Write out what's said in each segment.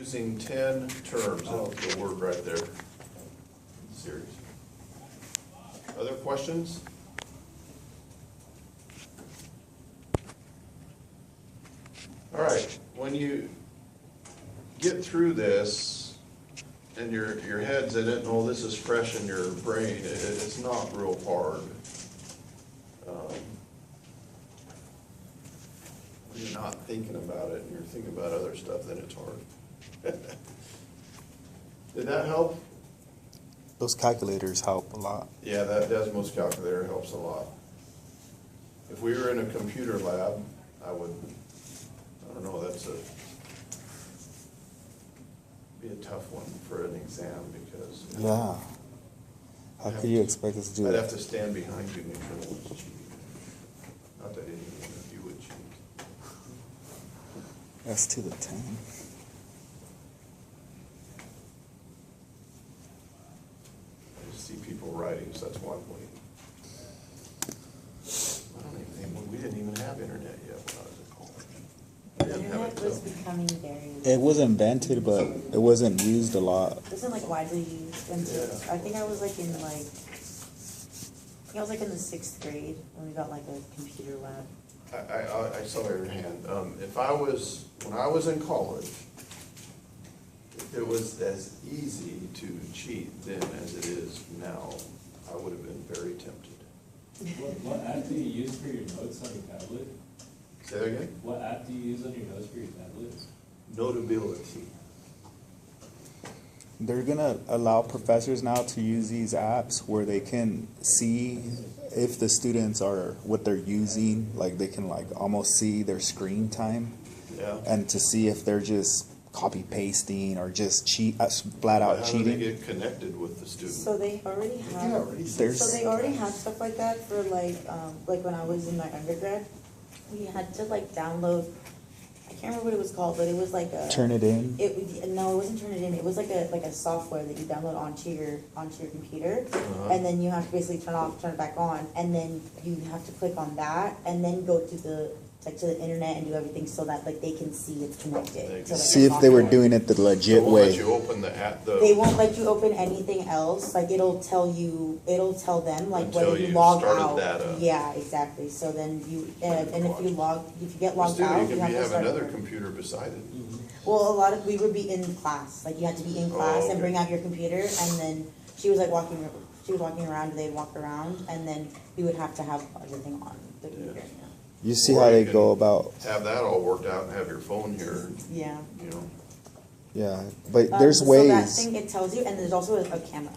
using 10 terms. That's the word right there. Series. Other questions? All right, when you get through this and your head's in it and all this is fresh in your brain, it's not real hard. When you're not thinking about it and you're thinking about other stuff, then it's hard. Did that help? Those calculators help a lot. Yeah, that Desmos calculator helps a lot. If we were in a computer lab, I don't know, be a tough one for an exam because. Yeah. How could you expect us to do I'd that? have to stand behind you and make sure no one's cheating. Not that any one of you would cheat. S to the 10. I just see people writing, so that's why I'm waiting. I don't even think, we didn't even have internet yet when I was in college. We didn't have Internet it was till- becoming very. It was invented, but it wasn't used a lot. It wasn't like widely used until, Yeah. I think I was like in like, I was like in the 6th grade when we got like a computer lab. I saw your hand. When I was in college, if it was as easy to cheat then as it is now, I would have been very tempted. What app do you use for your notes on your tablet? Say that again? What app do you use on your notes for your tablet? Notability. They're gonna allow professors now to use these apps where they can see if the students are what they're using, like they can like almost see their screen time, Yeah. and to see if they're just copy pasting or just flat out How do they cheating. get connected with the student? So they already have, There's so they already have stuff like that for like when I was in my undergrad, we had to like download, I can't remember what it was called, but it was like a. turn it in. No, it wasn't turn it in. It was like a software that you download onto your computer, Uh-huh. and then you have to basically turn it off, turn it back on, and then you have to click on that, and then go to the internet and do everything so that like they can see it's connected. They to, can like, See the if they were software. doing it the So it legit won't let way. you open the app, They won't let you open anything else. Like it'll tell them like Until whether you you log started out. that up. Yeah, exactly. So then you and if you get logged Still, out, you have to have start another over. computer beside it. Well, we would be in class. Like you had to be in class okay. and bring out your computer, and then she was walking around, and they'd walk around, and then we would have to have everything on the computer. You see Or how you they can go about, Have that all worked out and have your phone here, Yeah. you know. yeah. But there's So that ways. thing, it tells you, and there's also a camera.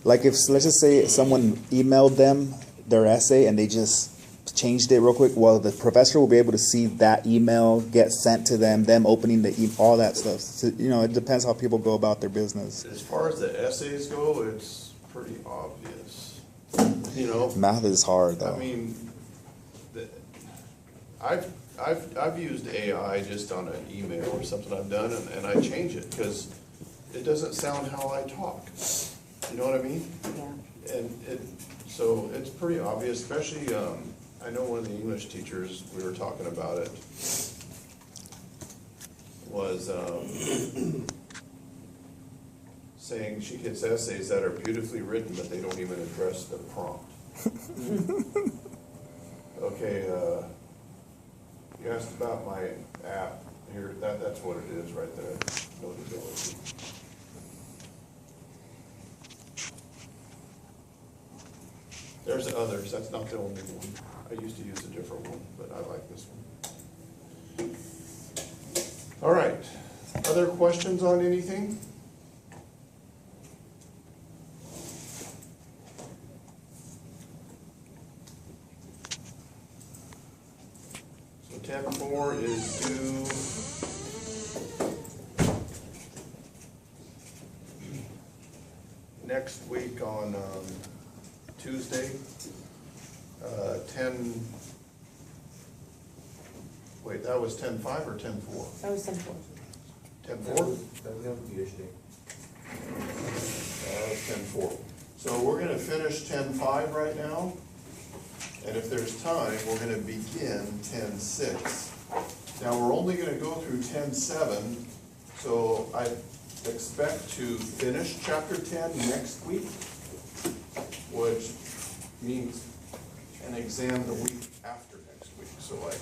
Like if, let's just say someone emailed them their essay and they just changed it real quick, well, the professor will be able to see that email get sent to them opening the all that stuff. So, it depends how people go about their business. As far as the essays go, it's pretty obvious, you know. Math is hard though. I mean, I've used AI just on an email or something I've done, and I change it because it doesn't sound how I talk. You know what I mean? Yeah. And so it's pretty obvious, especially, I know one of the English teachers, we were talking about it, was saying she gets essays that are beautifully written, but they don't even address the prompt. Okay, you asked about my app here, that's what it is right there, Notability. There's others, that's not the only one. I used to use a different one, but I like this one. All right, other questions on anything? So tab 4 is due next week on Tuesday, 10, that was 10-5 or 10-4? That was simple. 10-4? That was the computer today. That's 10-4. So we're gonna finish 10-5 right now, and if there's time, we're gonna begin 10-6. Now, we're only gonna go through 10-7, so I expect to finish chapter 10 next week, which means an exam the week after next week, so like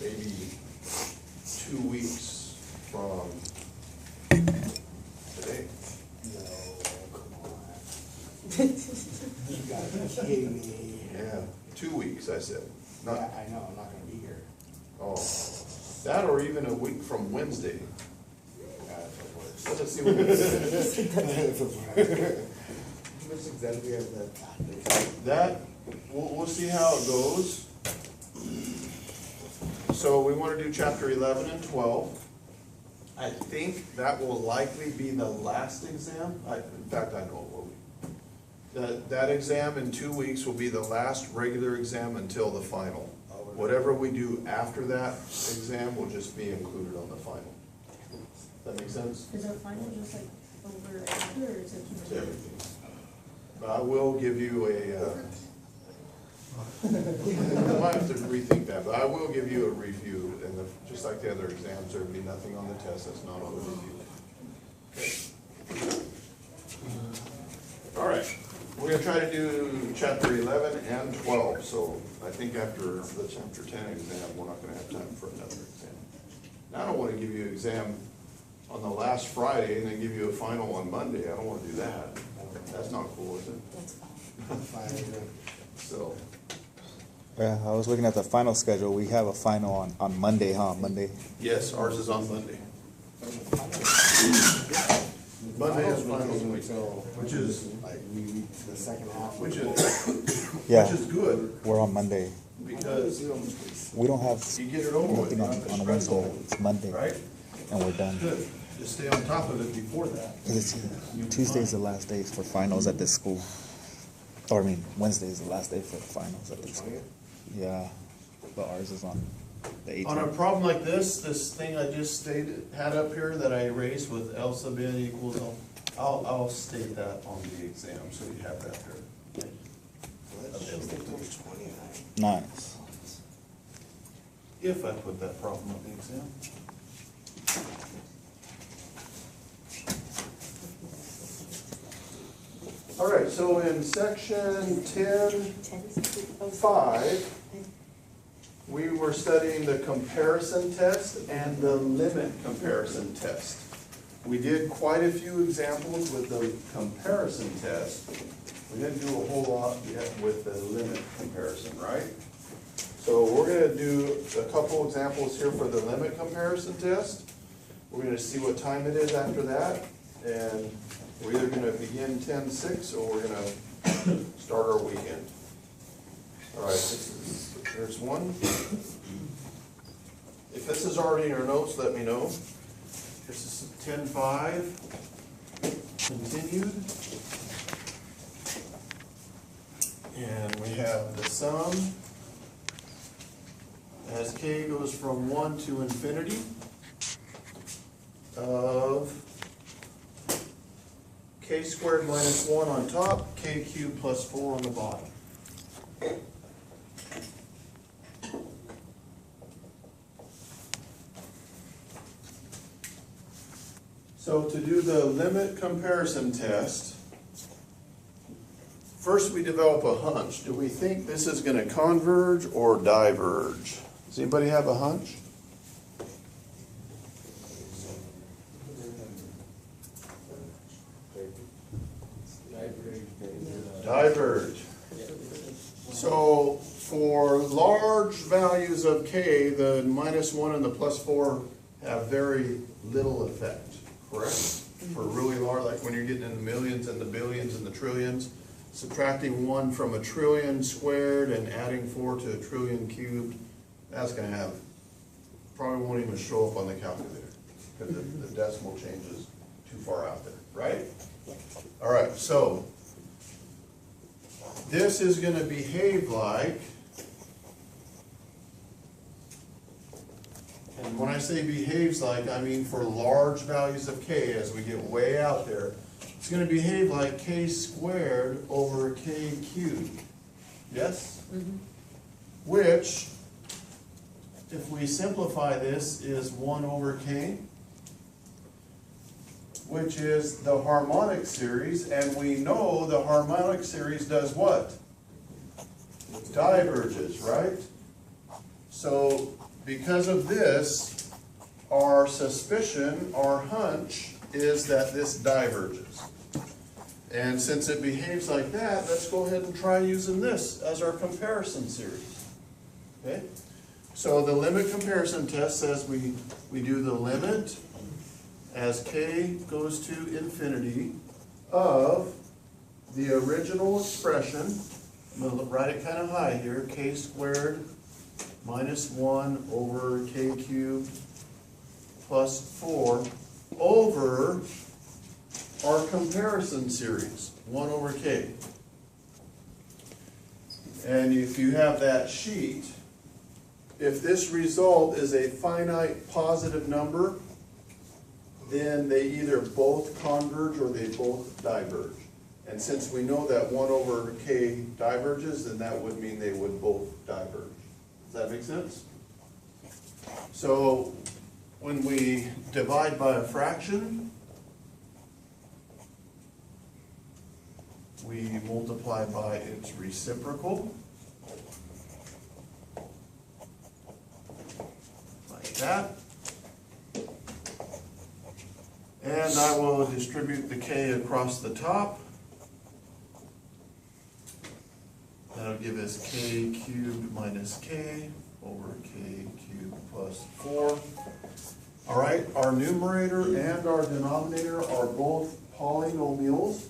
maybe 2 weeks from today. No, come on. You gotta be kidding me. Yeah, 2 weeks, I said. Yeah, Not, I know, I'm not gonna be here. oh, that or even a week from Wednesday. That's the worst. Let's just see what it says. That's the worst. Which exam do we have that? That, we'll see how it goes. So we want to do chapter 11 and 12. I think that will likely be the last exam. In fact, I know it will be. That exam in 2 weeks will be the last regular exam until the final. Whatever we do after that exam will just be included on the final. That make sense? Is our final just like over after, or is it? It's everything. But I will give you a, I might have to rethink that, but I will give you a review, and just like the other exams, there'll be nothing on the test that's not on the review. Okay. All right, we're gonna try to do chapter 11 and 12, so I think after the chapter 10 exam, we're not gonna have time for another exam. Now, I don't wanna give you an exam on the last Friday and then give you a final on Monday. I don't wanna do that. That's not cool, is it? That's fine. Fine. So, Yeah, I was looking at the final schedule. We have a final on Monday, huh? Monday. yes, ours is on Monday. Monday is finals week, which is, Like, we, the second half. which is, Yeah. which is good, We're on Monday. because We don't have you get it over with, nothing you don't have to on stress Wednesday. over it, It's Monday, right? and we're done. Good, just stay on top of it before that. 'Cause it's Tuesday's the last day for finals at this school. Or I mean, Wednesday is the last day for the finals at this school. Yeah, but ours is on the 18th. On a problem like this thing I just had up here that I erased with L sub n equals, I'll state that on the exam, so you have that there. Nice. If I put that problem on the exam. All right, so in section 10.5, we were studying the comparison test and the limit comparison test. We did quite a few examples with the comparison test. We didn't do a whole lot yet with the limit comparison, right? So we're gonna do a couple examples here for the limit comparison test. We're gonna see what time it is after that, and we're either gonna begin 10:06 or we're gonna start our weekend. All right, there's one. If this is already in your notes, let me know. This is 10:5, continued. And we have the sum as k goes from 1 to infinity of k squared minus 1 on top, k cubed plus 4 on the bottom. So to do the limit comparison test, first we develop a hunch. Do we think this is going to converge or diverge? Does anybody have a hunch? Diverge. So for large values of k, the minus 1 and the plus 4 have very little effect, correct? For really large, like when you're getting in the millions and the billions and the trillions, subtracting 1 from a trillion squared and adding 4 to a trillion cubed, that's gonna have, probably won't even show up on the calculator, because the decimal changes too far out there, right? All right, so this is gonna behave like, and when I say behaves like, I mean for large values of k, as we get way out there, it's gonna behave like k squared over k cubed. Yes? Which, if we simplify this, is 1 over k. which is the harmonic series, and we know the harmonic series does what? Diverges, right? So because of this, our suspicion, our hunch, is that this diverges. And since it behaves like that, let's go ahead and try using this as our comparison series. Okay? So the limit comparison test says we do the limit as k goes to infinity of the original expression. I'm going to write it kind of high here, k squared minus 1 over k cubed plus 4 over our comparison series, 1 over k. And if you have that sheet, if this result is a finite positive number, then they either both converge or they both diverge. And since we know that 1 over k diverges, then that would mean they would both diverge. Does that make sense? So when we divide by a fraction, we multiply by its reciprocal, like that. And I will distribute the k across the top. That'll give us k cubed minus k over k cubed plus 4. All right, our numerator and our denominator are both polynomials.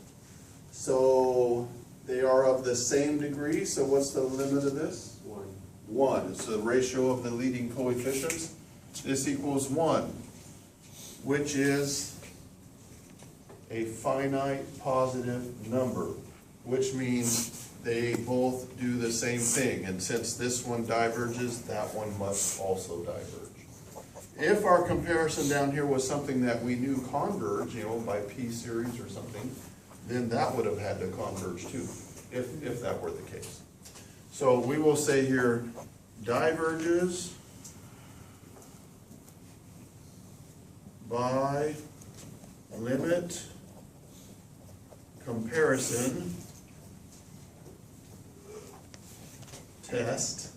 So they are of the same degree. So what's the limit of this? 1. 1. It's the ratio of the leading coefficients. This equals 1, which is a finite positive number, which means they both do the same thing. And since this one diverges, that one must also diverge. If our comparison down here was something that we knew converge, by p series or something, then that would have had to converge too, if that were the case. So we will say here, diverges by limit comparison test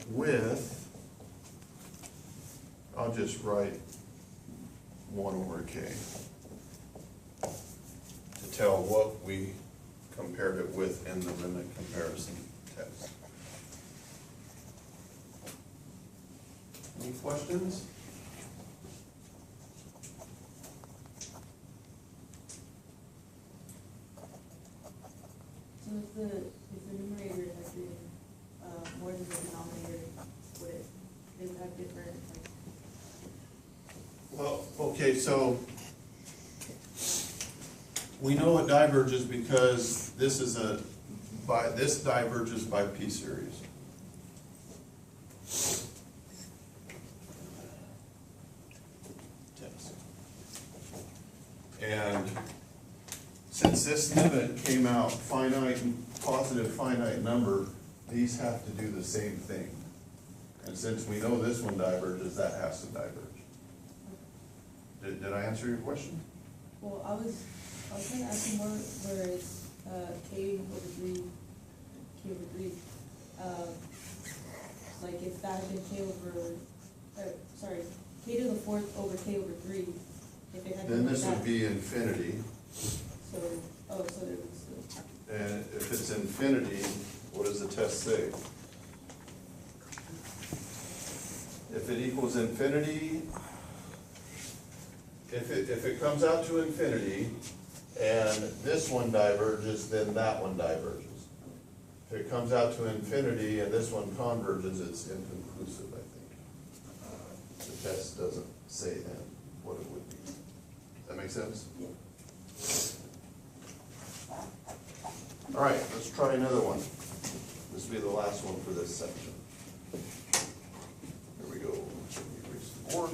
with, I'll just write 1 over k to tell what we compared it with in the limit comparison test. Any questions? So if the numerator has been more than the denominator, they would have different, Well, okay, so we know it diverges because this is this diverges by p series. And since this limit came out finite, positive finite number, these have to do the same thing. And since we know this one diverges, that has to diverge. Did I answer your question? well, I was trying to ask you more where it's, k over 3, like if that had been k over, k to the 4th over k over 3, if it had been Then like this would that. be infinity. So, so there was still. And if it's infinity, what does the test say? If it equals infinity, if it comes out to infinity and this one diverges, then that one diverges. If it comes out to infinity and this one converges, it's inconclusive, I think. The test doesn't say then what it would be. Does that make sense? Yeah. All right, let's try another one. This will be the last one for this section. Here we go. Erase the board.